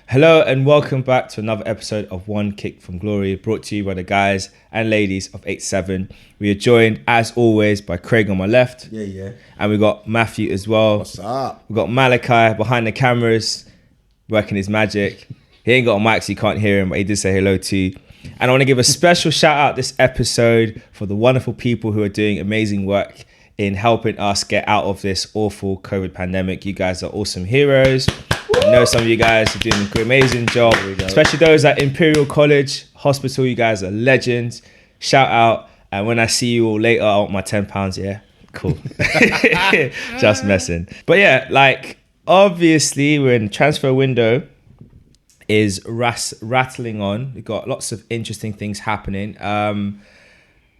Hello and welcome back to another episode of One Kick from Glory, brought to you by the guys and ladies of Eightseven. We are joined, as always, by Craig on my left. Yeah. And we got Matthew as well. What's up? We got Malachi behind the cameras, working his magic. He ain't got a mic, so you can't hear him, but he did say hello to you. And I want to give a special shout out this episode for the wonderful people who are doing amazing work in helping us get out of this awful COVID pandemic. You guys are awesome heroes. I know some of you guys are doing an amazing job, especially those at Imperial College Hospital. You guys are legends. Shout out. And when I see you all later, I want my £10. Yeah, cool. Just messing. But yeah, like, obviously, we're in the transfer window is rattling on. We've got lots of interesting things happening.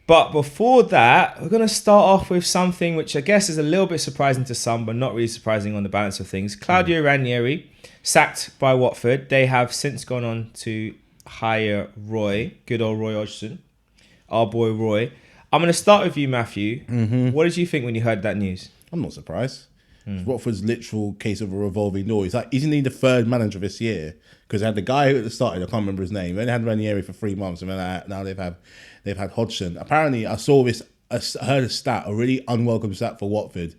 But before that, we're going to start off with something which I guess is a little bit surprising to some, but not really surprising on the balance of things. Claudio Ranieri, sacked by Watford. They have since gone on to hire Roy, good old Roy Hodgson, our boy Roy. I'm going to start with you, Matthew. What did you think when you heard that news? I'm not surprised. Watford's literal case of a revolving door. He's like, isn't he the third manager this year? Because they had the guy who started, I can't remember his name. They only had Ranieri for 3 months, and then now they've had Hodgson. Apparently, I heard a stat, a really unwelcome stat for Watford.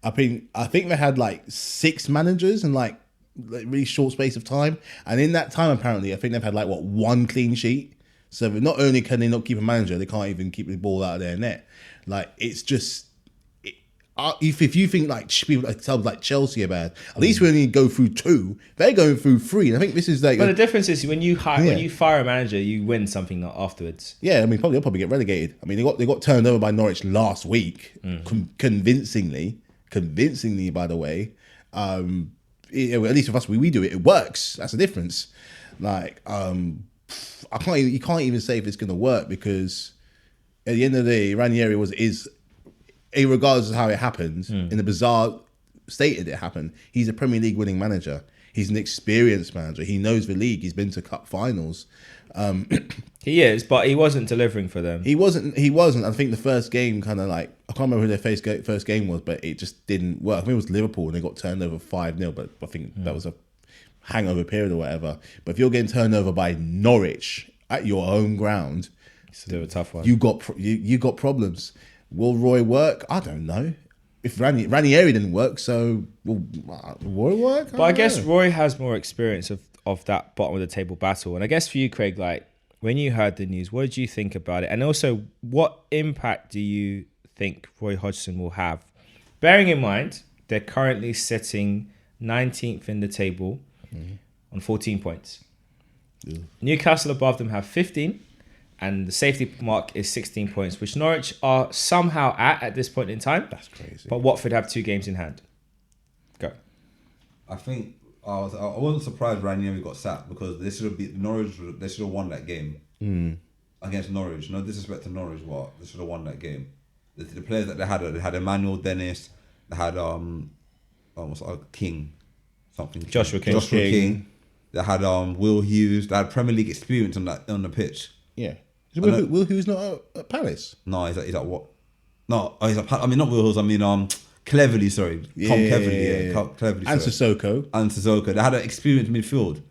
I think they had like 6 managers in like really short space of time, and in that time, apparently, I think they've had like 1 clean sheet. So not only can they not keep a manager, they can't even keep the ball out of their net. Like, it's just. If you think like people like clubs like Chelsea are bad, at least we only go through 2. They're going through 3, and I think this is like. But the difference is when you fire a manager, you win something afterwards. Yeah, I mean, they'll probably get relegated. I mean, they got turned over by Norwich last week, convincingly. By the way, at least with us, we do it. It works. That's the difference. Like, you can't even say if it's going to work, because at the end of the day, Ranieri is. Regardless of how it happened, in the bizarre state it happened, he's a Premier League winning manager. He's an experienced manager. He knows the league. He's been to cup finals. He is, but he wasn't delivering for them. He wasn't. I think the first game kind of like, I can't remember who their first game was, but it just didn't work. I think it was Liverpool, and they got turned over 5-0, but I think that was a hangover period or whatever. But if you're getting turned over by Norwich at your home ground, It's a tough one. You got problems. Will Roy work? I don't know. If Ranieri didn't work, so will Roy work? But I guess Roy has more experience of that bottom of the table battle. And I guess for you, Craig, like when you heard the news, what did you think about it? And also, what impact do you think Roy Hodgson will have? Bearing in mind, they're currently sitting 19th in the table on 14 points. Yeah. Newcastle above them have 15. And the safety mark is 16 points, which Norwich are somehow at this point in time. That's crazy. But Watford have 2 games in hand. Go. I think I wasn't surprised Ranieri got sacked, because they should have won that game against Norwich. No disrespect to Norwich, but they should have won that game. The players that they had Emmanuel Dennis, they had King, something. Joshua King. They had Will Hughes. They had Premier League experience on the pitch. Yeah. Will Hughes not at Palace? No, he's at what? No, he's at I mean, not Will Hughes. I mean, Cleverly. Sorry, Tom Cleverly. Yeah. Cleverly. And Sissoko. They had an experienced midfield.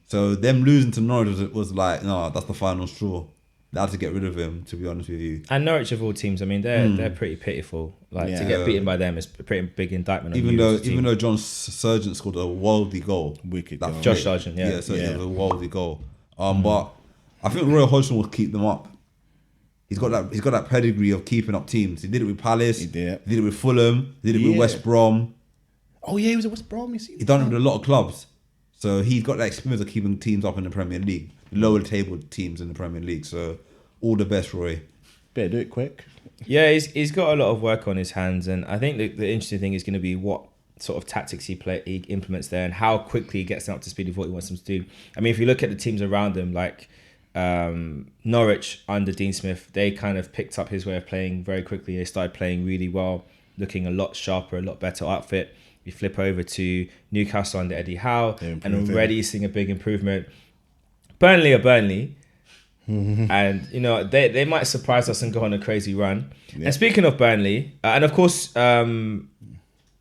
So them losing to Norwich was like, no, that's the final straw. They had to get rid of him, to be honest with you. And Norwich of all teams, I mean, they're pretty pitiful. Like to get beaten by them is a pretty big indictment. Even though John Sargent scored a worldy goal, wicked. Josh Sargent, it was a worldy goal. But I think Roy Hodgson will keep them up. He's got that pedigree of keeping up teams. He did it with Palace. He did it with Fulham. He did it with West Brom. Oh yeah, he was at West Brom. He's done it with a lot of clubs. So he's got that experience of keeping teams up in the Premier League, lower table teams in the Premier League. So all the best, Roy. Better do it quick. Yeah, he's got a lot of work on his hands, and I think the interesting thing is going to be what sort of tactics he implements there, and how quickly he gets them up to speed with what he wants them to do. I mean, if you look at the teams around him, like Norwich under Dean Smith, they kind of picked up his way of playing very quickly. They started playing really well, looking a lot sharper, a lot better outfit. We flip over to Newcastle under Eddie Howe, and already seeing a big improvement. Burnley are Burnley. And you know they might surprise us and go on a crazy run. And speaking of Burnley, and of course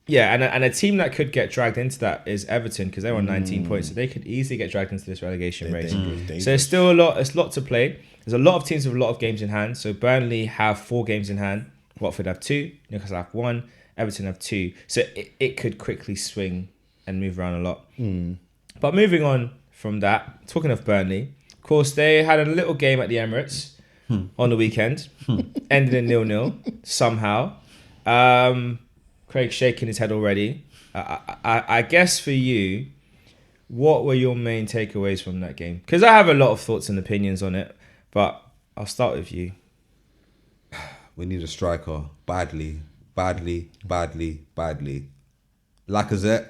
Yeah, and a team that could get dragged into that is Everton because they're on 19 points, so they could easily get dragged into this relegation race. Dangerous. So it's still it's a lot to play. There's a lot of teams with a lot of games in hand. So Burnley have 4 games in hand. Watford have 2. Newcastle have 1. Everton have 2. So it could quickly swing and move around a lot. But moving on from that, talking of Burnley, of course, they had a little game at the Emirates on the weekend, ended in 0-0 somehow. Craig's shaking his head already. I guess for you, what were your main takeaways from that game? Because I have a lot of thoughts and opinions on it, but I'll start with you. We need a striker badly. Lacazette,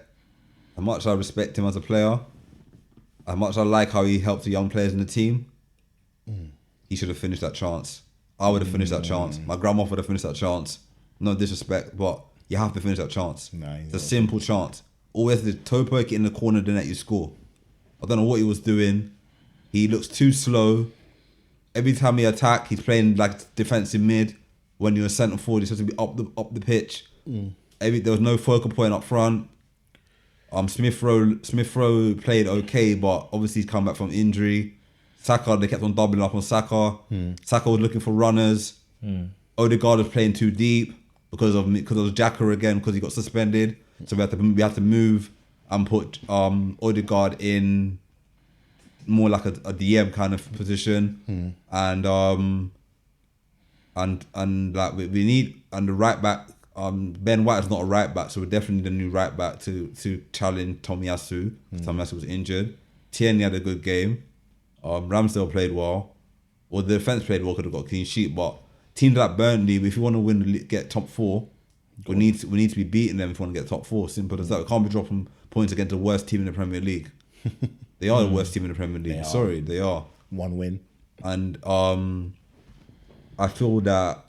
as much as I respect him as a player, as much as I like how he helps the young players in the team, he should have finished that chance. I would have finished that chance. My grandma would have finished that chance. No disrespect, but you have to finish that chance. It's a simple chance. Always the toe poke it in the corner of the net, you score. I don't know what he was doing. He looks too slow. Every time he attack, he's playing like defensive mid. When you're a centre forward, he's supposed to be up the pitch. There was no focal point up front. Smith Rowe played okay, but obviously he's come back from injury. Saka, they kept on doubling up on Saka. Saka was looking for runners. Odegaard was playing too deep because of Xhaka again, because he got suspended. So we had to move and put Odegaard in more like a DM kind of position. And like we need, and the right back, Ben White is not a right back, so we definitely need a new right back to challenge Tomiyasu. Tomiyasu was injured. Tierney had a good game. Ramsdale played well. Or the defense played well, could have got a clean sheet. But teams like Burnley, if you want to get top 4, we need to be beating them if we want to get top 4. Simple as that. We can't be dropping points against the worst team in the Premier League. They are the worst team in the Premier League. They are. 1 win. And I feel that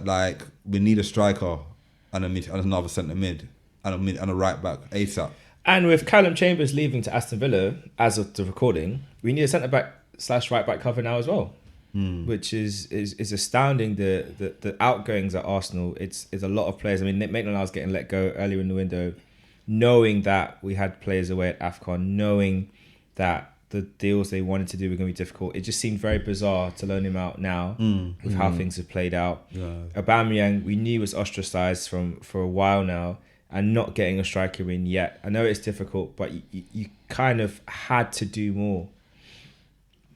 like we need a striker and another centre mid and a right back ASAP. And with Callum Chambers leaving to Aston Villa as of the recording, we need a centre back / right back cover now as well, which is astounding. The outgoings at Arsenal, it's a lot of players. I mean, Maitland-Niles getting let go earlier in the window, knowing that we had players away at AFCON, knowing that the deals they wanted to do were going to be difficult. It just seemed very bizarre to loan him out now with how things have played out. Aubameyang, we knew was ostracised for a while now, and not getting a striker in yet. I know it's difficult, but you kind of had to do more.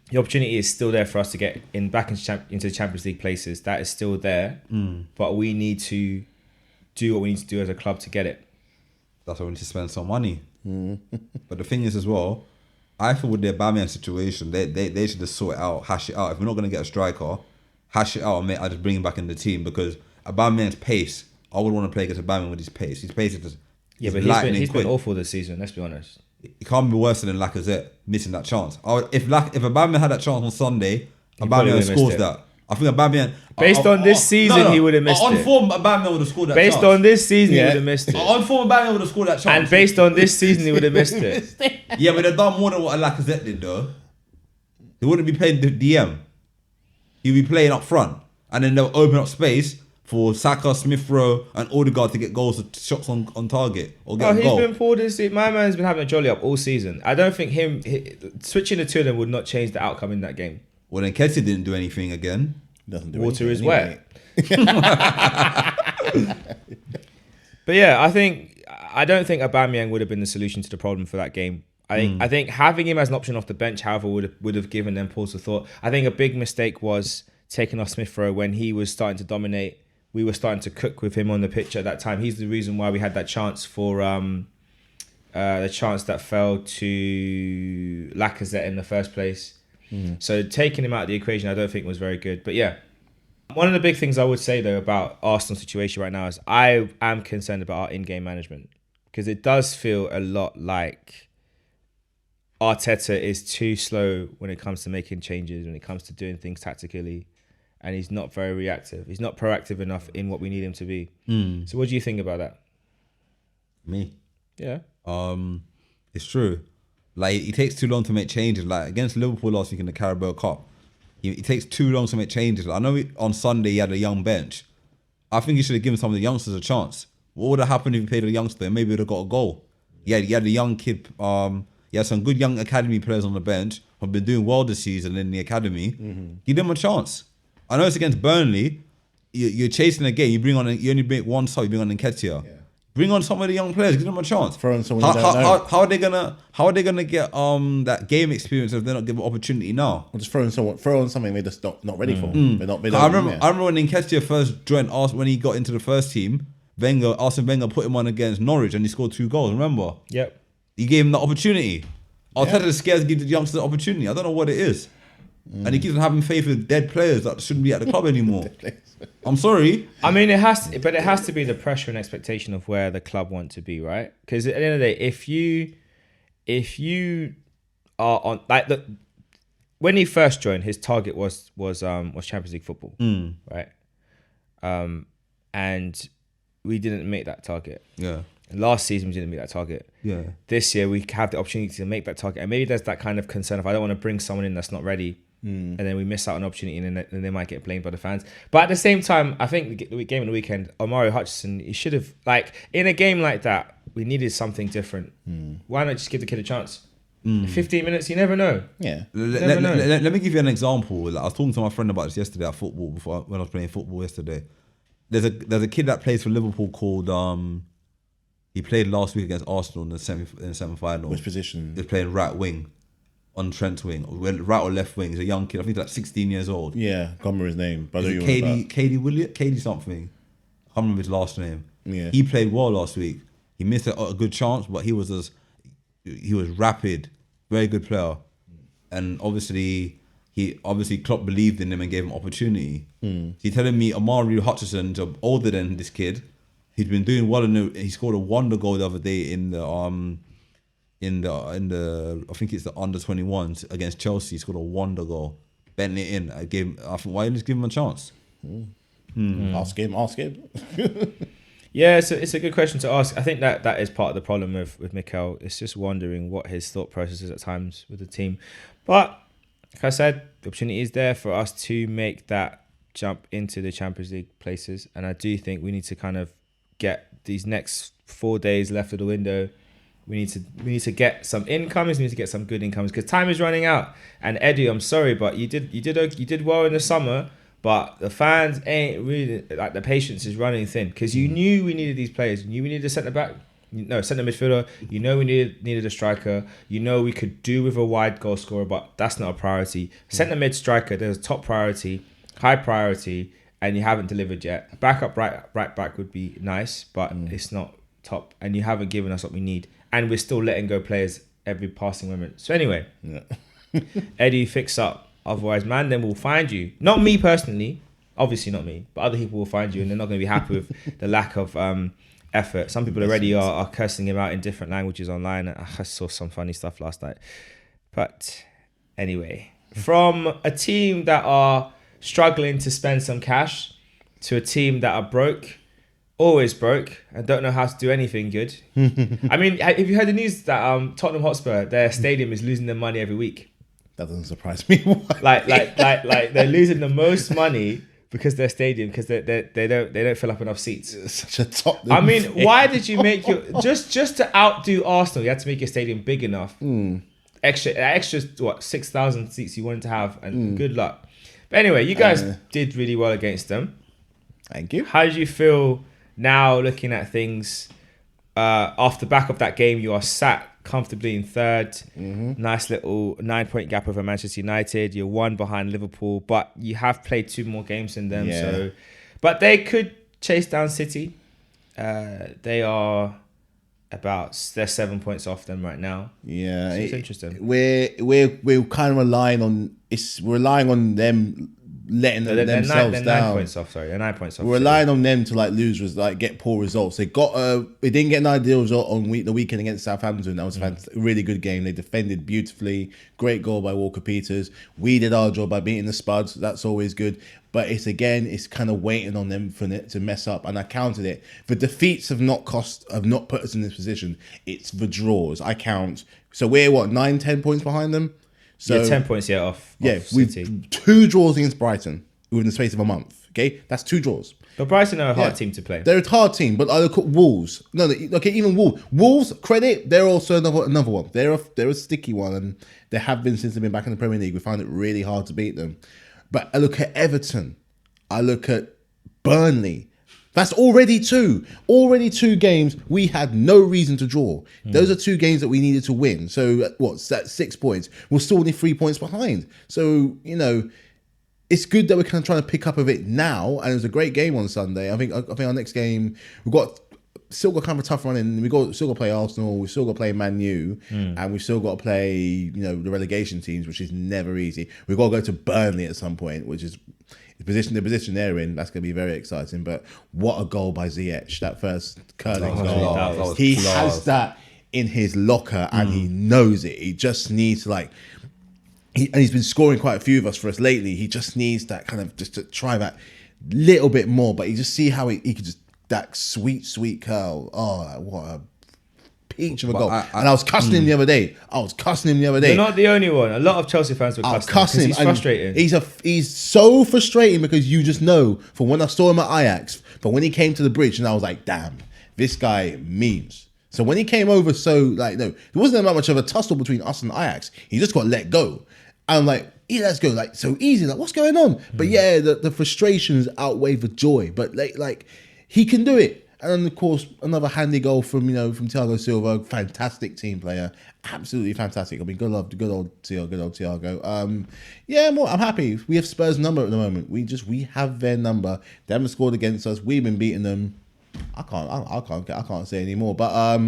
The opportunity is still there for us to get back into Champions League places. That is still there, but we need to do what we need to do as a club to get it. That's why we need to spend some money. But the thing is as well, I feel with the Aubameyang situation, they should just sort it out, hash it out. If we're not going to get a striker, hash it out and I just bring him back in the team, because Aubameyang's pace, I would want to play against Aubameyang with his pace. His pace is just he's been awful this season, let's be honest. It can't be worse than Lacazette missing that chance. If Aubameyang had that chance on Sunday, Aubameyang scores that. I think Aubameyang... Based on this season, he would have missed it. On form, Aubameyang would have scored that chance. Based on this season, he would have missed it. On form, Aubameyang would have scored that chance. And based on this season, he would have missed it. Yeah, but they've done more than what Lacazette did, though. He wouldn't be playing the DM. He'd be playing up front. And then they'll open up space for Saka, Smith Rowe, and Odegaard to get goals, shots on target, or get a goal. He's been poor this season. My man's been having a jolly up all season. I don't think switching the two of them would not change the outcome in that game. Well, then Ketia didn't do anything again. Doesn't do Water is anything, wet. But yeah, I don't think Aubameyang would have been the solution to the problem for that game. I think having him as an option off the bench, however, would have given them pause for thought. I think a big mistake was taking off Smith Rowe when he was starting to dominate. We were starting to cook with him on the pitch at that time. He's the reason why we had that chance for the chance that fell to Lacazette in the first place. So taking him out of the equation, I don't think was very good. But yeah, one of the big things I would say though about Arsenal's situation right now is I am concerned about our in-game management, because it does feel a lot like Arteta is too slow when it comes to making changes, when it comes to doing things tactically. And he's not very reactive. He's not proactive enough in what we need him to be. So what do you think about that? Me? Yeah. It's true. Like, he takes too long to make changes. Like, against Liverpool last week in the Carabao Cup, he takes too long to make changes. I know on Sunday he had a young bench. I think he should have given some of the youngsters a chance. What would have happened if he played a youngster and maybe would have got a goal? Yeah, he had a young kid. He had some good young academy players on the bench who've been doing well this season in the academy. Give them a chance. I know it's against Burnley. You're chasing a game. You only bring one sub. You bring on Nketiah. Yeah. Bring on some of the young players. Give them a chance. Throw in someone how are they gonna get that game experience if they're not given opportunity now? Or just throw on something they're just not ready for. I remember when Nketiah first joined us, when he got into the first team, Arsene Wenger put him on against Norwich and he scored 2 goals. Remember? Yep. He gave him the opportunity. Arteta is scared to give the youngsters the opportunity. I don't know what it is. And he keeps on having faith with dead players that shouldn't be at the club anymore. I'm sorry. I mean, it has to be the pressure and expectation of where the club want to be, right? Because at the end of the day, if you are on when he first joined, his target was Champions League football, right? And we didn't make that target. Yeah. Last season we didn't meet that target. Yeah. This year we have the opportunity to make that target, and maybe there's that kind of concern of I don't want to bring someone in that's not ready. And then we miss out on an opportunity and then they might get blamed by the fans. But at the same time, I think the game of the weekend, Roy Hodgson, he should have, in a game like that, we needed something different. Why not just give the kid a chance? 15 minutes, you never know. Yeah. Let me give you an example. I was talking to my friend about this yesterday at football, when I was playing football yesterday. There's a kid that plays for Liverpool called, he played last week against Arsenal in the semi-final. Which position? He's playing right wing. On Trent's wing, right or left wing. He's a young kid. I think he's like 16 years old. Yeah, can't remember his name. But Katie something. I can't remember his last name. Yeah. He played well last week. He missed a good chance, but he was rapid, very good player, and obviously Klopp believed in him and gave him opportunity. He's telling me Roy Hodgson, older than this kid, he's been doing well. He scored a wonder goal the other day in the I think it's the under 21s against Chelsea. He scored a wonder goal, bent it in. I think why didn't you just give him a chance? Ask him. Yeah, it's a good question to ask. I think that is part of the problem with Mikel. It's just wondering what his thought process is at times with the team. But like I said, the opportunity is there for us to make that jump into the Champions League places, and I do think we need to kind of get these next 4 days left of the window. We need to get some incomes. We need to get some good incomes because time is running out. And Eddie, I'm sorry, but you did well in the summer, but the fans ain't really the patience is running thin because you knew we needed these players. You knew we needed a centre midfielder. You know we needed a striker. You know we could do with a wide goal scorer, but that's not a priority. Centre mid striker, there's a top priority, high priority, and you haven't delivered yet. Backup right back would be nice, but it's not top, and you haven't given us what we need. And we're still letting go players every passing moment. So anyway, Eddie, fix up. Otherwise, man, then we'll find you. Not me personally. Obviously not me. But other people will find you and they're not going to be happy with the lack of effort. Some people already are cursing him out in different languages online. I saw some funny stuff last night. But anyway, from a team that are struggling to spend some cash to a team that are broke, always broke, and don't know how to do anything good. I mean, have you heard the news that Tottenham Hotspur, their stadium is losing their money every week? That doesn't surprise me. like they're losing the most money because their stadium, because they don't fill up enough seats. It's such a Tottenham. I mean, why did you make your just to outdo Arsenal? You had to make your stadium big enough. Extra what 6,000 seats you wanted to have, and good luck. But anyway, you guys did really well against them. Thank you. How did you feel? Now looking at things, off the back of that game, you are sat comfortably in third. Nice little 9-point gap over Manchester United. You're 1 behind Liverpool, but you have played 2 more games than them. Yeah. So, but they could chase down City. They are they're 7 points off them right now. Yeah, so it's interesting. We're kind of relying on them. Letting themselves down. They're 9 points off. Sorry, they're 9 points off. We're relying on them to get poor results. They didn't get an ideal result on the weekend against Southampton. That was a really good game. They defended beautifully. Great goal by Walker Peters. We did our job by beating the Spuds. That's always good. But it's kind of waiting on them for it to mess up. And I counted it. The defeats have not put us in this position. It's the draws. I count. So we're 9-10 points behind them. So 10 points off. Yeah, we've 2 draws against Brighton within the space of a month. Okay, that's 2 draws. But Brighton are a hard team to play. They're a hard team, but I look at Wolves. No, okay, even Wolves. Wolves, credit, they're also another one. They're a sticky one, and they have been since they've been back in the Premier League. We find it really hard to beat them. But I look at Everton. I look at Burnley. That's already two. Already 2 games we had no reason to draw. Those are 2 games that we needed to win. So what's that? 6 points. We're still only 3 points behind. So, it's good that we're kind of trying to pick up of it now. And it was a great game on Sunday. I think our next game, still got kind of a tough run in. Still got to play Arsenal. We've still got to play Man U, and we've still got to play the relegation teams, which is never easy. We've got to go to Burnley at some point, which is the position they're in. That's going to be very exciting. But what a goal by Ziyech! That first curling goal. He has that in his locker, and he knows it. He just needs to and he's been scoring quite a few of us for us lately. He just needs that kind of just to try that little bit more. But you just see how he could just. That sweet curl. Oh, what a peach of a goal. And I was cussing him the other day. You're not the only one. A lot of Chelsea fans were cussing him. He's frustrating. He's so frustrating because you just know from when I saw him at Ajax, but when he came to the bridge and I was like, damn, this guy means. So when he came over, there wasn't that much of a tussle between us and Ajax. He just got let go. And I'm like, yeah, let's go. So easy. What's going on? But yeah, the frustrations outweigh the joy. But he can do it. And then, of course, another handy goal from Thiago Silva. Fantastic team player. Absolutely fantastic. I mean, good old Thiago. I'm happy. We have Spurs' number at the moment. We have their number. They haven't scored against us. We've been beating them. I can't say any more. But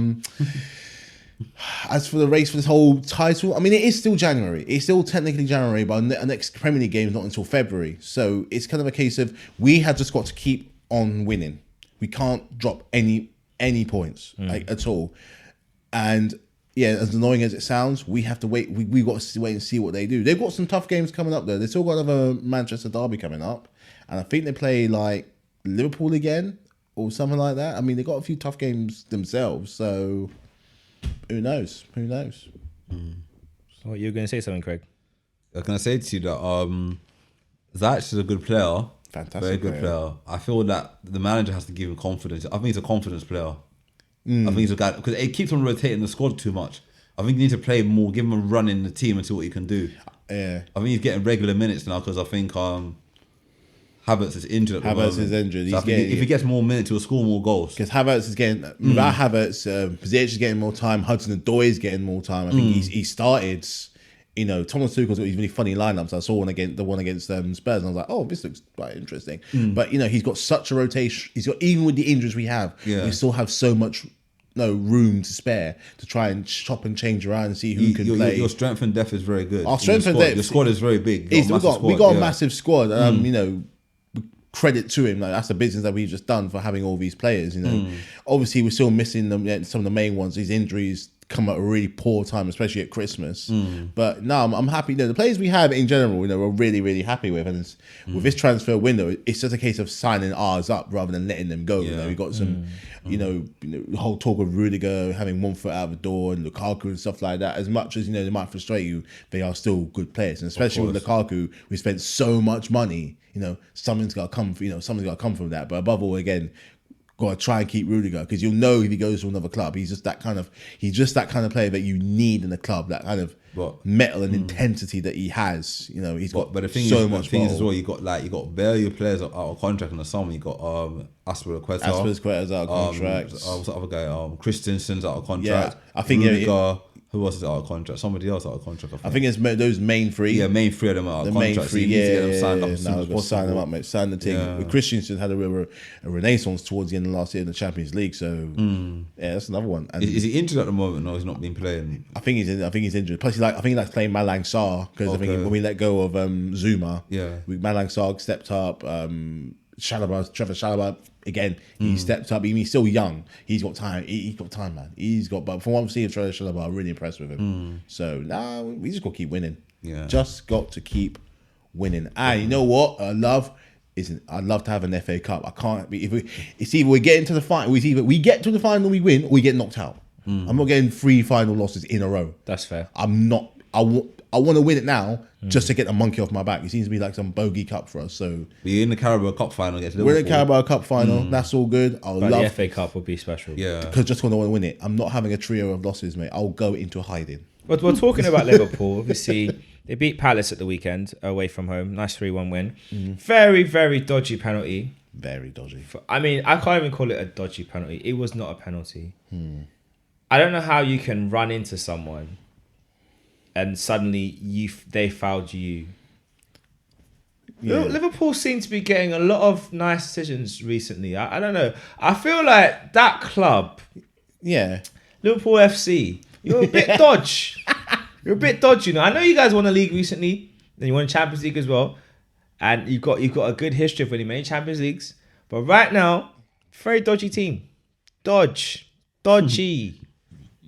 as for the race for this whole title, I mean, it is still January. It's still technically January, but our next Premier League game is not until February. So it's kind of a case of we have just got to keep on winning. We can't drop any points at all. And yeah, as annoying as it sounds, we have to wait. We got to wait and see what they do. They've got some tough games coming up though. They've still got another Manchester derby coming up, and I think they play Liverpool again or something like that. I mean, they got a few tough games themselves. So who knows? So you're going to say something, Craig? I was going to say to you that Ziyech is a good player. Fantastic, very good player. I feel that the manager has to give him confidence. I think he's a confidence player. I think he's a guy because it keeps on rotating the squad too much. I think you need to play more, give him a run in the team and see what he can do. Yeah, I think he's getting regular minutes now because I think Havertz is injured at the moment. Havertz is injured. So if he gets more minutes, he'll score more goals. Because Havertz is getting without Havertz, Ziyech is getting more time. Hudson-Odoi is getting more time. I think he started. Thomas Tuchel's got these really funny lineups. I saw the one against Spurs, and I was like, "Oh, this looks quite interesting." But he's got such a rotation. He's got even with the injuries we have, we still have so much room to spare to try and chop and change around and see who can play. Your strength and depth is very good. Our strength and depth. Your squad is very big. We got a massive squad. Credit to him. That's the business that we've just done for having all these players. Obviously we're still missing them. Some of the main ones. These injuries come at a really poor time, especially at Christmas. But no, I'm happy. The players we have in general, we're really, really happy with. And with this transfer window, it's just a case of signing ours up rather than letting them go. We got some, the whole talk of Rudiger having 1 foot out of the door and Lukaku and stuff like that. As much as they might frustrate you, they are still good players. And especially with Lukaku, we spent so much money. Something's got to come. Something's got to come from that. But above all, again, got to try and keep Rudiger because you'll know if he goes to another club, he's just that kind of player that you need in the club. That kind of metal and intensity that he has. He's got but the thing so is, much. The thing is as well, you got barely players out of contract in the summer. You got Aspilicueta's out of contract. What's the other guy? Christensen's out of contract. Yeah, I think Rudiger. Who else is out of contract? Somebody else out of contract. I think it's those main three. Yeah, main three of them are out of contract. Main three, so you need to get them signed up as soon as possible. Sign them up, mate. Sign the thing. Yeah. Christensen had a renaissance towards the end of last year in the Champions League. So yeah, that's another one. And is he injured at the moment? No, he's not been playing. I think he's injured. Plus, I think he likes playing Malang Sarr because I think when we let go of Zuma, Malang Sarr stepped up. Trevor Chalobah again. He stepped up. He's still young. He's got time. He's got time, man. But from what I'm seeing of Trevor Chalobah, I'm really impressed with him. So we just got to keep winning. Yeah, just got to keep winning. And you know what? I'd love to have an FA Cup. I can't be. It's either we get into the final. We get to the final, we win, or we get knocked out. I'm not getting 3 final losses in a row. That's fair. I'm not I want to win it now just to get the monkey off my back. It seems to be like some bogey cup for us. So We're in the Carabao Cup final against we're Liverpool. in the Carabao Cup final. That's all good. I'll But love the FA Cup would be special. Yeah. because just want to win it. I'm not having a trio of losses, mate. I'll go into hiding. But we're talking about Liverpool. Obviously, they beat Palace at the weekend away from home. Nice 3-1 win. Very, very dodgy penalty. Very dodgy. I mean, I can't even call it a dodgy penalty. It was not a penalty. I don't know how you can run into someone and suddenly they fouled you. Yeah. Liverpool seem to be getting a lot of nice decisions recently. I don't know. I feel like that club, Yeah. Liverpool FC, you're a bit dodge. You're a bit dodgy. I know you guys won a league recently, and you won Champions League as well, and you've got a good history of winning many Champions Leagues. But right now, very dodgy team. Dodgy.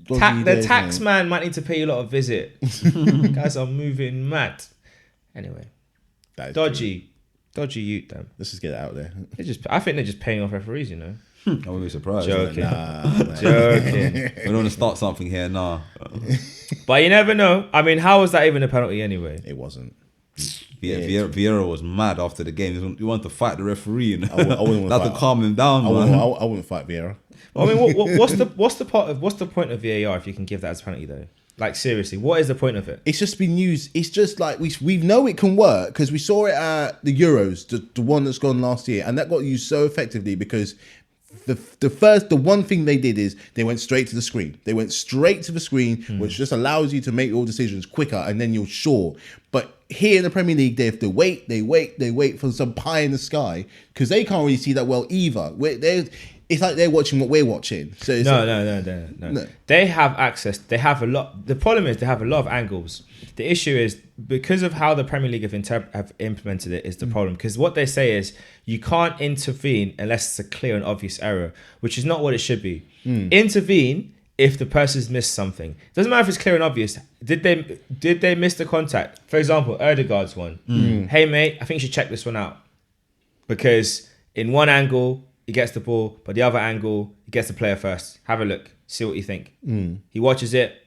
The tax man might need to pay you a lot of visit. Guys are moving mad. Anyway, That is dodgy youth. Them. Let's just get it out there. I think they're just paying off referees. You know. I wouldn't be surprised. Joking. Nah, Joking. We don't want to start something here, nah. But you never know. I mean, how was that even a penalty anyway? it wasn't. Vieira was mad after the game. He wanted to fight the referee, you know. I wouldn't want to That's to fight. calm him down, I man. wouldn't fight Vieira. I mean, what's the point of VAR if you can give that as a penalty though? Like seriously, what is the point of it? It's just been used. It's just like we know it can work because we saw it at the Euros, the one that's gone last year, and that got used so effectively because the one thing they did is they went straight to the screen. They went straight to the screen, which just allows you to make all decisions quicker, and then you're sure. But here in the Premier League, they have to wait. They wait for some pie in the sky because they can't really see that well either. It's like they're watching what we're watching. So it's No. They have access. They have a lot. The problem is they have a lot of angles. The issue is because of how the Premier League have implemented it is the problem. Because what they say is you can't intervene unless it's a clear and obvious error, which is not what it should be. Intervene if the person's missed something. Doesn't matter if it's clear and obvious. Did they miss the contact? For example, Erdegaard's one. Hey mate, I think you should check this one out because in one angle he gets the ball, but the other angle he gets the player first. Have a look, see what you think. He watches it.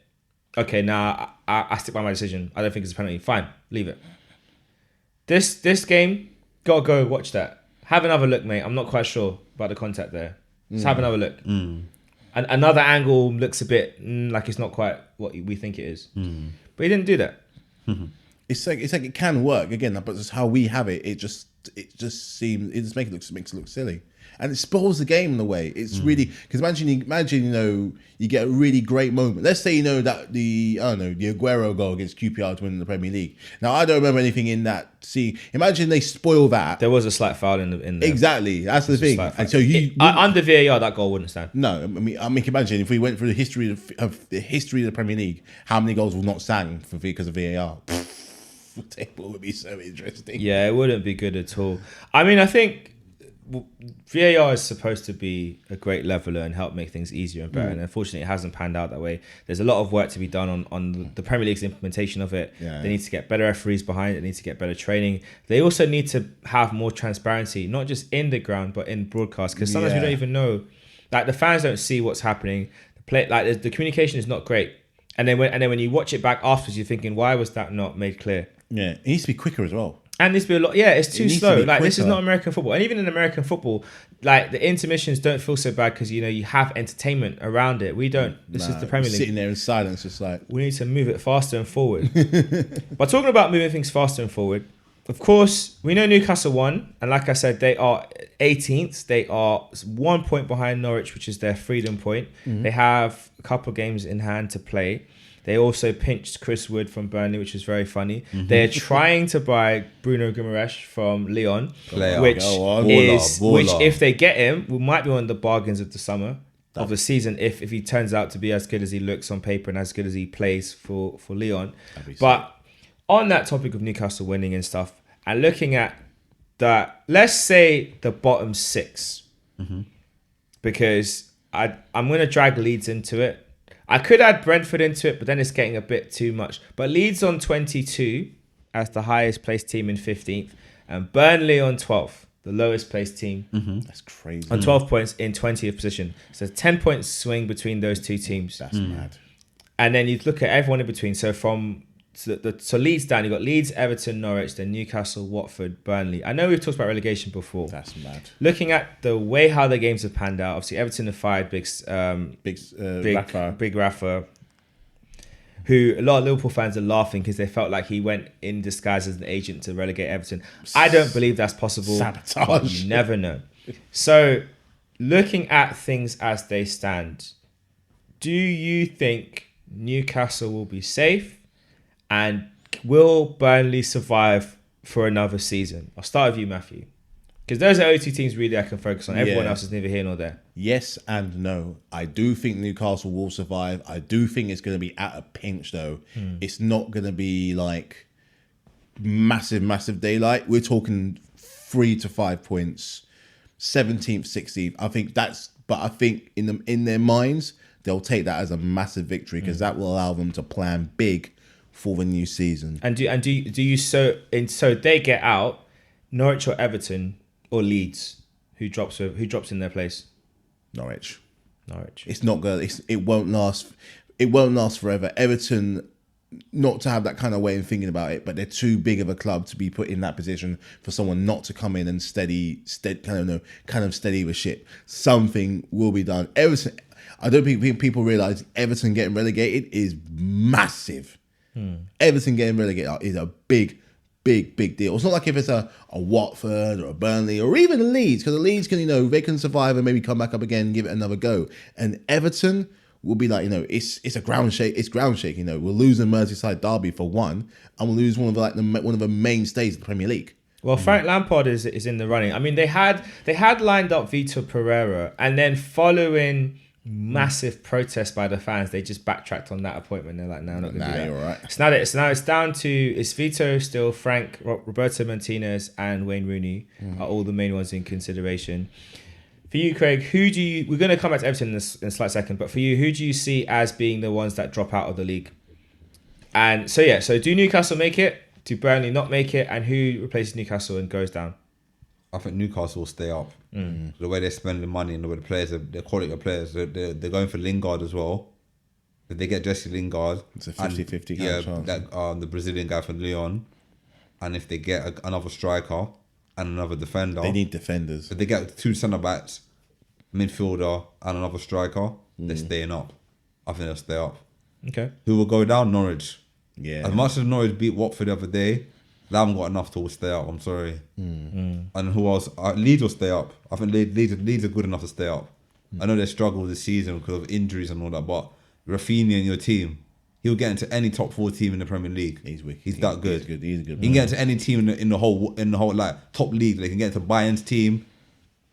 Okay, now I stick by my decision. I don't think it's a penalty. Fine, leave it. This game, gotta go watch that. Have another look, mate. I'm not quite sure about the contact there. Just have another look. And another angle looks a bit like it's not quite what we think it is. But he didn't do that. It's like it can work again, but just how we have it. It just makes it look silly, and it spoils the game in a way. It's really because imagine you get a really great moment. Let's say that the Aguero goal against QPR to win the Premier League. Now I don't remember anything in that. See, imagine they spoil that. There was a slight foul in the Exactly, that's the thing. And so under VAR that goal wouldn't stand. No, I mean, imagine if we went through the history of the Premier League, how many goals will not stand because of VAR? The table would be so interesting. Yeah, it wouldn't be good at all. I mean, I think VAR is supposed to be a great leveler and help make things easier and better. And unfortunately, it hasn't panned out that way. There's a lot of work to be done on the Premier League's implementation of it. Yeah. They need to get better referees behind it. They need to get better training. They also need to have more transparency, not just in the ground, but in broadcast. Because sometimes we don't even know. Like, the fans don't see what's happening. The communication is not great. And then when you watch it back afterwards, you're thinking, why was that not made clear? Yeah, it needs to be quicker as well. And this be a lot. Yeah, it's too slow. Like, this is quicker. not American football. And even in American football, like, the intermissions don't feel so bad because you have entertainment around it. We don't. This is the Premier League. Sitting there in silence, just like We need to move it faster and forward. But talking about moving things faster and forward, of course, we know Newcastle won, and like I said, they are 18th. They are 1 point behind Norwich, which is their freedom point. They have a couple of games in hand to play. They also pinched Chris Wood from Burnley, which is very funny. They're trying to buy Bruno Guimaraes from Lyon, which if they get him, might be one of the bargains of the summer of the season if he turns out to be as good as he looks on paper and as good as he plays for Lyon. But on that topic of Newcastle winning and stuff, and looking at that, let's say the bottom six, because I'm going to drag Leeds into it. I could add Brentford into it, but then it's getting a bit too much. But Leeds on 22 as the highest placed team in 15th, and Burnley on 12th, the lowest placed team. That's crazy. On 12 points in 20th position. So 10 points swing between those two teams. That's mad. And then you look at everyone in between. So from so Leeds down. You got Leeds, Everton, Norwich, then Newcastle, Watford, Burnley. I know we've talked about relegation before. That's mad. Looking at the way how the games have panned out, obviously Everton have fired big Rafa, who a lot of Liverpool fans are laughing because they felt like he went in disguise as an agent to relegate Everton. I don't believe that's possible. Sabotage. But you never know. So, looking at things as they stand, do you think Newcastle will be safe? And will Burnley survive for another season? I'll start with you, Matthew. Because those are the only two teams really I can focus on. Everyone else is neither here nor there. Yes and no. I do think Newcastle will survive. I do think it's going to be at a pinch, though. It's not going to be like massive daylight. We're talking 3 to 5 points, 17th, 16th. I think in their minds, they'll take that as a massive victory because that will allow them to plan big for the new season. And do you so they get out, Norwich or Everton or Leeds, who drops in their place? Norwich. It's not good. It won't last. It won't last forever. Everton, not to have that kind of way of thinking about it, but they're too big of a club to be put in that position for someone not to come in and steady the ship. Something will be done. Everton. I don't think people realise Everton getting relegated is massive. Everton getting relegated is a big deal. It's not like if it's a Watford or a Burnley or even a Leeds, because the Leeds can, they can survive and maybe come back up again and give it another go. And Everton will be like, it's a ground shake. It's ground shake. We're losing Merseyside derby for one, and we'll lose one of the mainstays of the Premier League. Well, Frank Lampard is in the running. I mean, they had lined up Vitor Pereira, and then following massive protest by the fans, they just backtracked on that appointment. They're like, no, not gonna do that. You're right. So now it's down to Vito still, Frank, Roberto Martinez, and Wayne Rooney are all the main ones in consideration. For you, Craig, we're going to come back to Everton in a slight second, but for you, who do you see as being the ones that drop out of the league? And so do Newcastle make it? Do Burnley not make it? And who replaces Newcastle and goes down? I think Newcastle will stay up. The way they spend the money and the way the players, the quality of players, they're going for Lingard as well. If they get Jesse Lingard, it's a 50-50 chance. The Brazilian guy from Lyon, and if they get another striker and another defender, they need defenders. If they get 2 centre backs, midfielder, and another striker, they're staying up. I think they'll stay up. Okay. Who will go down? Norwich. Yeah. As much as Norwich beat Watford the other day, they haven't got enough to stay up. I'm sorry. And who else? Leeds will stay up. I think Leeds are good enough to stay up. I know they struggled this season because of injuries and all that, but Rafinha in your team, he'll get into any top 4 team in the Premier League. He's wicked. He's that good. He's good. He's a good. He can get into any team in the whole like top league. They can get into Bayern's team,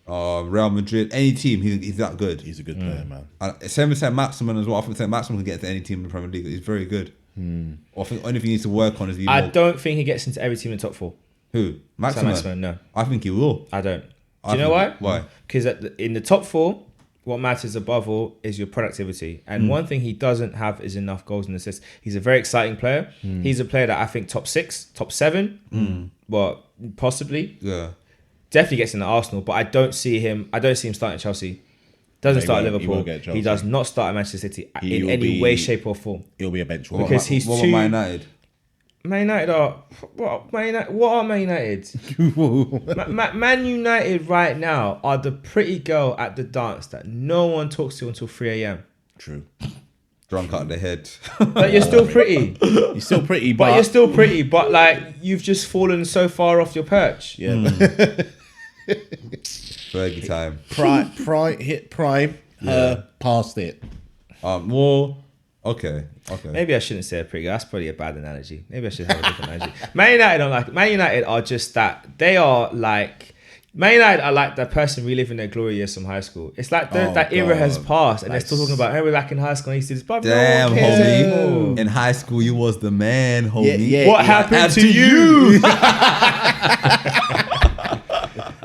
Real Madrid, any team. He's that good. He's a good player, man. And same with Saint-Maximin as well. I think Saint-Maximin can get into any team in the Premier League. He's very good. I think the only thing he needs to work on is I don't think he gets into every team in the top 4. Who? Maximin? Maximin, no. I think he will. I don't. Do you know why? Why? Because in the top 4, what matters above all is your productivity. And one thing he doesn't have is enough goals and assists. He's a very exciting player. He's a player that I think top 6, top 7, well, possibly. Yeah. Definitely gets into Arsenal, but I don't see him starting at Chelsea. Doesn't start at Liverpool. He does not start at Manchester City in any way, shape or form. He'll be a bench warmer. Because he's what too... Man United? Man United are... What are Man United? Man United right now are the pretty girl at the dance that no one talks to until 3 a.m. True. Drunk out of the head. But you're still pretty. You're still pretty, but you're still pretty. But like you've just fallen so far off your perch. Yeah. Fergie time. Prime. Past it. Well, okay. Maybe I shouldn't say a pretty girl. That's probably a bad analogy. Maybe I should have a different analogy. Man United don't like it. Man United are just that. They are like... Man United are like the person reliving their glory years from high school. It's like that era has passed and they're still talking about, hey, we're back in high school and I used to do this. But damn, homie. In high school, you was the man, homie. Yeah, what happened to you?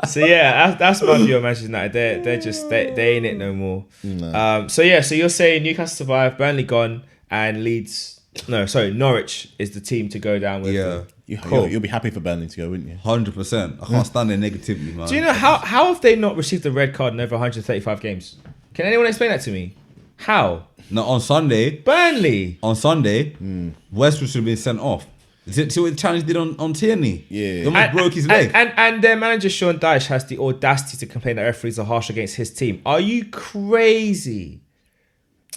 So yeah, that's my view on Manchester United. They're just they ain't it no more. No. So you're saying Newcastle survive, Burnley gone, and Norwich is the team to go down with. Yeah. You'll be happy for Burnley to go, wouldn't you? 100%. I can't stand their negativity, man. Do you know how have they not received the red card in over 135 games? Can anyone explain that to me? How? No, on Sunday, Burnley. Westwood should have been sent off. See what the challenge did on Tierney? Yeah. He almost broke his leg. And their manager Sean Dyche has the audacity to complain that referees are harsh against his team. Are you crazy?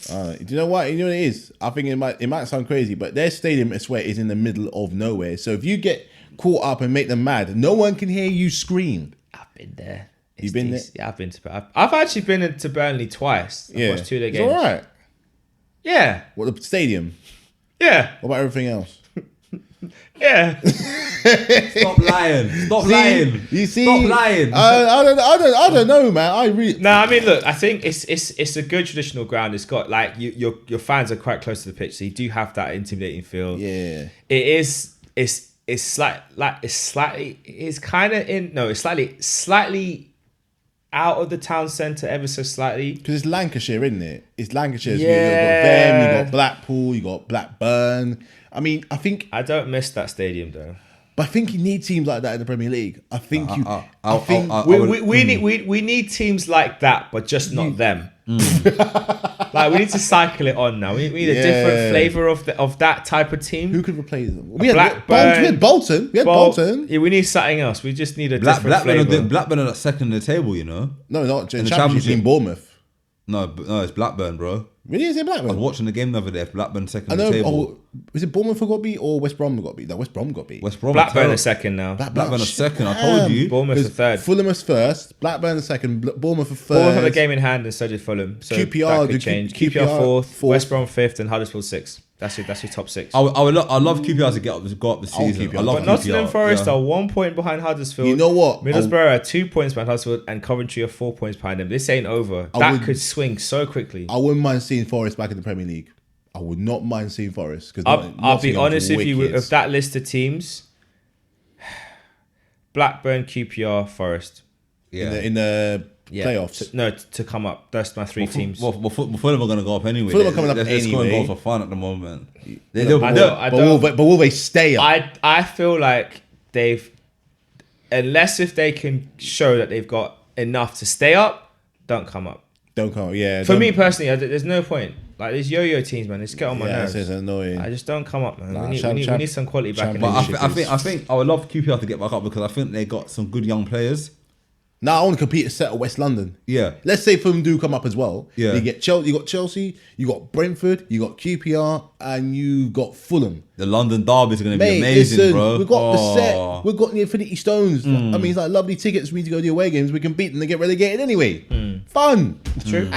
Do you know what? You know what it is? I think it might sound crazy, but their stadium, I swear, is in the middle of nowhere. So if you get caught up and make them mad, no one can hear you scream. I've been there. You've been there? Yeah, I've been to. I've actually been to Burnley twice. I've watched 2 of their games. It's all right. Yeah. What, the stadium? Yeah. What about everything else? Yeah. Stop lying. Stop lying. You see? Stop lying. I don't know, man. No, I mean, look. I think it's a good traditional ground. It's got like your fans are quite close to the pitch, so you do have that intimidating feel. Yeah. It is. It's slightly out of the town centre ever so slightly. Because it's Lancashire, isn't it? It's Lancashire. So Yeah. you've got them, you've got Blackpool, you've got Blackburn. I mean, I don't miss that stadium though. But I think you need teams like that in the Premier League. I think We need teams like that, but just not them. Like we need to cycle it on now. We need a different flavour of that type of team. who could replace them? We had Bolton. We had Bolton. Yeah, we need something else. We just need a different flavour. Blackburn are second in the table, you know. No, not in the the Championship. Championship. In Bournemouth. No, it's Blackburn, bro. Really, is it I was Blackburn? watching the game the other day. Blackburn second I in the know. table. Was it Bournemouth who got beat or West Brom who got beat? No, West Brom got beat. West Brom. Blackburn are second now. Blackburn are second. I told you. Bournemouth are third. Fulham was first. Blackburn are second. Bournemouth are third. Bournemouth have a game in hand, and so did Fulham. So QPR that could change. QPR QPR fourth, fourth. West Brom fifth, and Huddersfield sixth. That's your top six. I love QPR to go up the season. QPR. I love But Nottingham QPR, Forest yeah. are 1 point behind Huddersfield. You know what? Middlesbrough are 2 points behind Huddersfield, and Coventry are 4 points behind them. This ain't over. That could swing so quickly. I wouldn't mind seeing Forest back in the Premier League. I would not mind seeing Forest because I'll be honest with you. Of that list of teams, Blackburn, QPR, Forest. Yeah. in the playoffs. To come up. That's my three teams. Well, Fulham are going to go up anyway. Fulham are coming up They're scoring anyway. goals for fun at the moment. But will they stay up? I feel like unless if they can show that they've got enough to stay up, don't come up. Don't come. Yeah. For me personally, there's no point. Like these yo-yo teams, man, it's get on my nerves. It's annoying. I just don't come up, man. Nah, we need some quality back in the But league. I think I would love QPR to get back up because I think they got some good young players. Now I want to compete a set of West London. Yeah. Let's say Fulham do come up as well. Yeah. You got Chelsea, you got Brentford, you got QPR, and you got Fulham. The London derby is going to be Mate, amazing, listen, bro. we've got the set. We've got the Infinity Stones. I mean, it's like lovely tickets for me to go to the away games. We can beat them and get relegated anyway. Fun. True.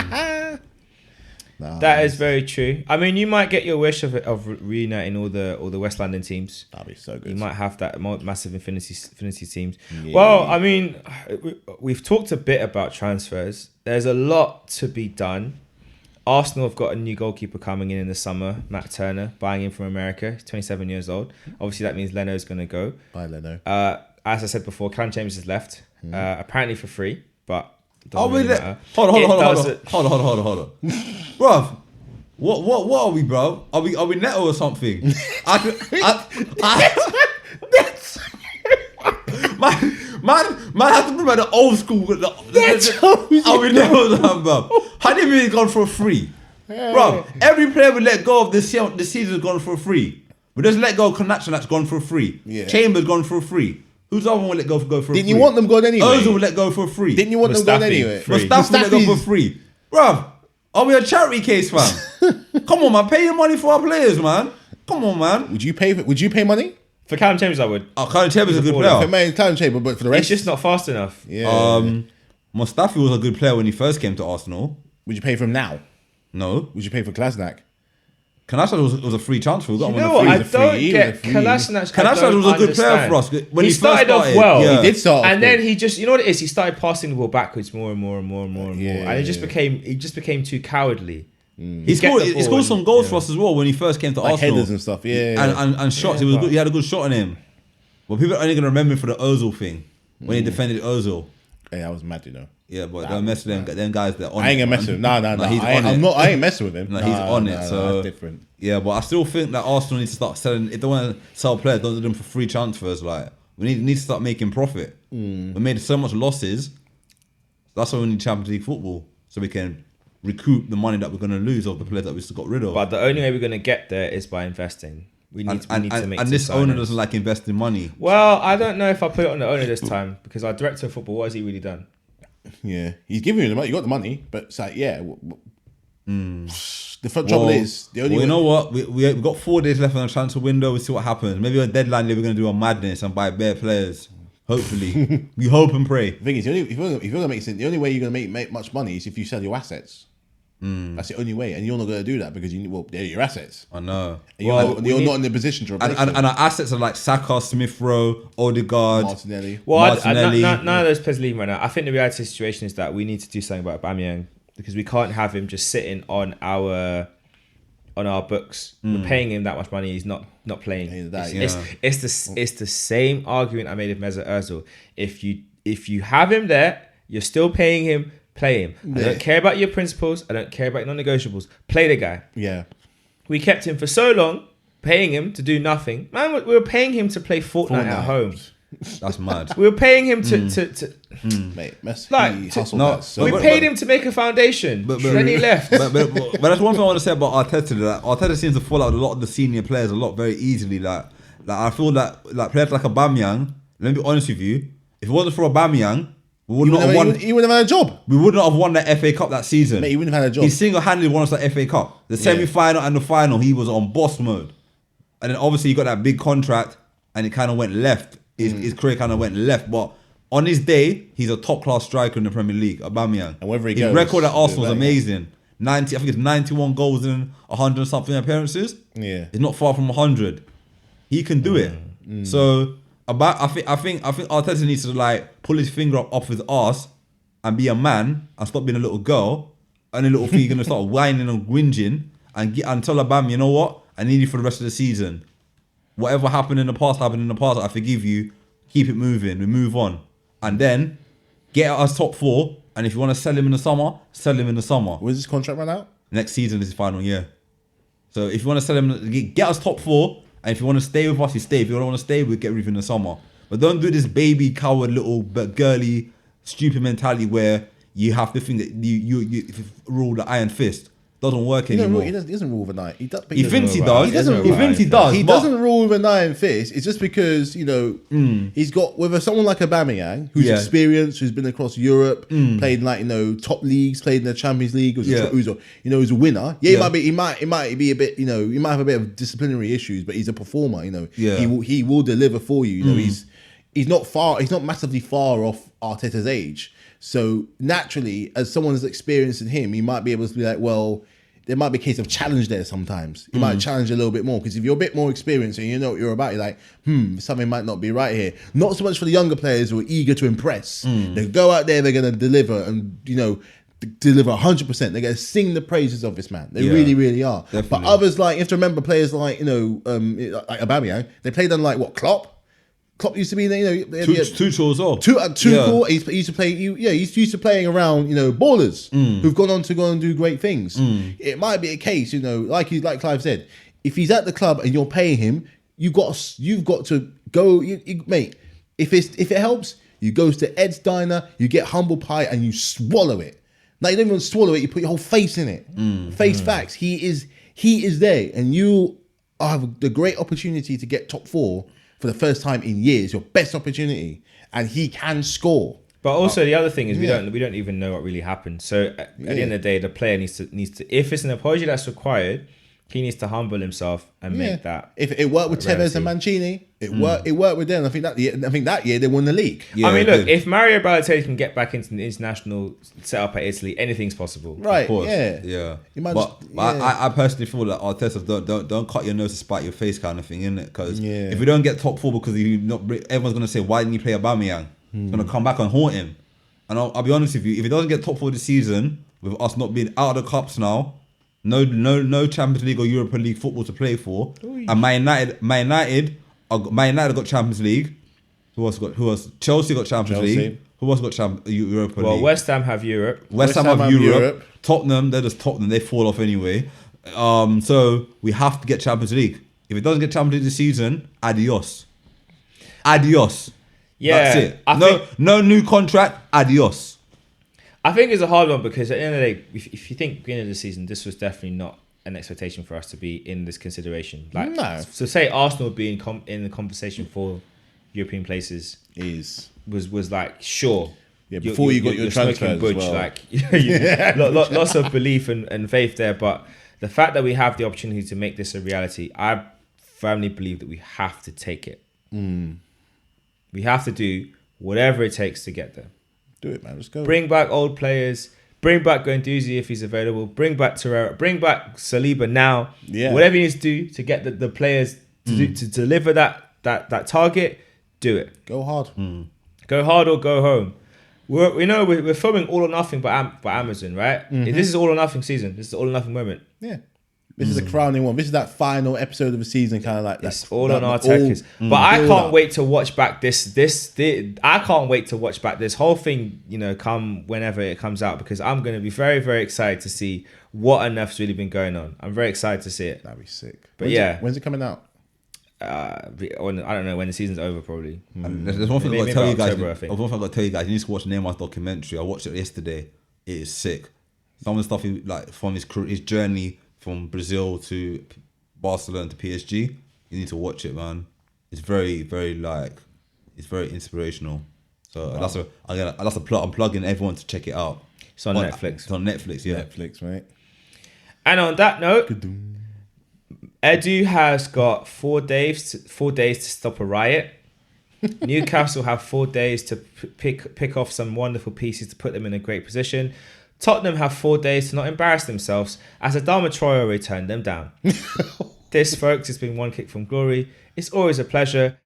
That is very true. I mean, you might get your wish of reuniting all the West London teams. That'd be so good. You might have that massive infinity teams. Yeah. Well, I mean, we've talked a bit about transfers. There's a lot to be done. Arsenal have got a new goalkeeper coming in the summer, Matt Turner, buying in from America. He's 27 years old. Obviously, that means Leno's going to go. Bye, Leno. As I said before, Callum Chambers has left, apparently for free, but Hold doesn't really on. matter. Hold It on. Bruv, what are we, bro? Are we Neto or something? Man have to remember the old school. Are we Neto or something, bro? How did we gone for free? Bro, every player we let go of this season has gone for free. We just let go of Connection that's gone for free. Yeah. Chambers gone for free. Who's the other one we let go for free? Didn't you want them gone anyway? Ozil would let go for free. Didn't you want them gone Mustafi, anyway? free. Mustafi let go for free. Bruv, are we a charity case, fam? Come on, man. Pay your money for our players, man. Come on, man. Would you pay money? For Callum Chambers, I would. Oh, Kyle Chambers is a good For player. main time chamber, but for the rest, It's just not fast enough. yeah. Mustafi was a good player when he first came to Arsenal. Would you pay for him now? No. Would you pay for Klasnak? Kanasha was a free transfer. We got You him know on what? I the free. don't free, get even a free. Kolasinac. Kanasha was a good player for us. When He first started off well. Yeah. He did start off And good. then he just, you know what it is? He started passing the ball backwards more and more and more and more and more. Yeah, And it just became too cowardly. He scored some goals for us as well when he first came to Like Arsenal. headers and stuff, yeah. And shots. Yeah, He was but- good. He had a good shot on him. But people are only going to remember him for the Ozil thing when he defended Ozil. Hey, I was mad, you know. Yeah, but don't mess with them guys. They're on I ain't it, gonna mess man. with him. No. He's on it. I ain't messing with him. No, he's on it. So that's different. Yeah, but I still think that Arsenal needs to start selling. If they want to sell players, don't do them for free transfers. Like we need to start making profit. We made so much losses. That's why we need Champions League football, so we can recoup the money that we're going to lose of the players that we just got rid of. But the only way we're going to get there is by investing. We need to make. And this owner doesn't like investing money. Well, I don't know if I put it on the owner this time because our director of football, what has he really done? Yeah, he's giving you the money. You got the money, but it's like, yeah. The trouble is the only. Well, you know what? We've got 4 days left on the transfer window. We'll see what happens. Maybe on deadline day we're going to do a madness and buy bare players. Hopefully, we hope and pray. The thing is, if you're going to make sense, the only way you're going to make much money is if you sell your assets. That's the only way, and you're not going to do that because they're your assets. I know. And you're not in the position to replace them. And our assets are like Saka, Smith Rowe, Odegaard, Martinelli. Well, none of those players leaving right now. I think the reality of the situation is that we need to do something about Aubameyang because we can't have him just sitting on our books. We're paying him that much money. He's not playing. It's the same argument I made with Mesut Ozil. If you have him there, you're still paying him. Play him. I don't care about your principles. I don't care about non-negotiables. Play the guy. Yeah. We kept him for so long, paying him to do nothing. Man, we were paying him to play Fortnite at home. That's mad. We were paying him to Mate, Messi like, hustled that so we much. paid him to make a foundation. But then he left. But that's one thing I want to say about Arteta. That Arteta seems to fall out with a lot of the senior players a lot very easily. Like I feel that players like Aubameyang. Let me be honest with you. If it wasn't for Aubameyang, he wouldn't have had a job. We would not have won the FA Cup that season. Mate, he wouldn't have had a job. He single-handedly won us the FA Cup. The semi-final and the final, he was on boss mode. And then obviously he got that big contract and it kind of went left. His career kind of went left. But on his day, he's a top-class striker in the Premier League, Aubameyang. And wherever he his goes, record at Arsenal is amazing. 90, I think it's 91 goals and 100 something appearances. Yeah. It's not far from 100. He can do it. So I think Arteta needs to like pull his finger up off his arse and be a man and stop being a little girl and a little thing. You're gonna start whining and whinging and tell Aubameyang, you know what? I need you for the rest of the season. Whatever happened in the past. I forgive you. Keep it moving. We move on, and then get us top 4. And if you want to sell him in the summer, sell him in the summer. When's this contract run out? Next season is his final year. So if you want to sell him, get us top 4. And if you want to stay with us, you stay. If you don't want to stay, we'll get rid of you in the summer. But don't do this baby, coward, little but girly, stupid mentality where you have to think that you rule the iron fist. Doesn't work anymore. He doesn't rule overnight. He thinks he does. He thinks he does. He doesn't rule with an iron fist. It's just because he's got with someone like Aubameyang, who's experienced, who's been across Europe, played in top leagues, played in the Champions League, who's a winner. Yeah, he might be a bit. He might have a bit of disciplinary issues, but he's a performer. He will deliver for you. He's not massively far off Arteta's age. So naturally, as someone as experienced in him, he might be able to be like, well, there might be a case of challenge there sometimes. He might challenge a little bit more because if you're a bit more experienced and you know what you're about, you're like, something might not be right here. Not so much for the younger players who are eager to impress. They go out there, they're going to deliver and, deliver 100%. They're going to sing the praises of this man. They really, really are. Definitely. But others, like, you have to remember players like, like Aubameyang, they played on like what, Klopp? Klopp used to be, Tuchel as well. Tuchel, he used to play. He's used to playing around, ballers who've gone on to go and do great things. It might be a case, like Clive said, if he's at the club and you're paying him, you've got to go, mate. If it helps, you go to Ed's Diner, you get humble pie, and you swallow it. Now you don't even swallow it; you put your whole face in it. Face facts. He is there, and you have the great opportunity to get top 4. For the first time in years, your best opportunity, and he can score. But also the other thing is we don't even know what really happened. So at the end of the day, the player needs to if it's an apology that's required, he needs to humble himself and make that. If it worked with Tevez and Mancini, it worked with them. I think that year they won the league. Yeah, I mean, look, if Mario Balotelli can get back into the international setup at Italy, anything's possible. Right? Of course. Yeah. I personally feel that Arteta don't cut your nose to spite your face kind of thing, innit? Because if we don't get top 4 because everyone's gonna say why didn't you play Aubameyang? It's gonna come back and haunt him. And I'll be honest with you, if he doesn't get top 4 this season, with us not being out of the cups now. No Champions League or Europa League football to play for. Ooh. And Man United got Champions League. Who else? Chelsea got Champions League. Who else got Europa League? Well, West Ham have Europe. West Ham have Europe. Tottenham, they're just Tottenham. They fall off anyway. So we have to get Champions League. If it doesn't get Champions League this season, adios. Yeah, that's it. No new contract. Adios. I think it's a hard one because at the end of the day, if you think beginning of the season, this was definitely not an expectation for us to be in this consideration. Like, No. So say Arsenal being in the conversation for European places was like sure. Yeah, before you got your transfers budge, as well. Like lots of belief and faith there, but the fact that we have the opportunity to make this a reality, I firmly believe that we have to take it. We have to do whatever it takes to get there. Do it, man. Let's go. Bring back old players. Bring back Guendouzi if he's available. Bring back Torreira. Bring back Saliba now. Yeah. Whatever you need to do to get the players to deliver that target, do it. Go hard. Go hard or go home. We're filming All or Nothing by Amazon, right? This is All or Nothing season. This is the All or Nothing moment. Yeah. This is a crowning one. This is that final episode of the season, kind of like that. It's all on our Turkish. But I can't wait to watch back this. I can't wait to watch back this whole thing, come whenever it comes out, because I'm going to be very, very excited to see what on earth's really been going on. I'm very excited to see it. That'd be sick. But when's it coming out? I don't know, when the season's over, probably. And there's one thing I've got Maybe to tell you about guys. October, I think. There's one thing I've got to tell you guys. You need to watch Neymar's documentary. I watched it yesterday. It is sick. Some of the stuff from his journey from Brazil to Barcelona to PSG. You need to watch it, man. It's very, very it's very inspirational. So that's a plug. I'm plugging everyone to check it out. It's on Netflix. It's on Netflix, yeah. Netflix, mate. And on that note, Edu has got 4 days to stop a riot. Newcastle have 4 days to pick off some wonderful pieces to put them in a great position. Tottenham have 4 days to not embarrass themselves as Adama Traore turned them down. This, folks, has been One Kick from Glory. It's always a pleasure.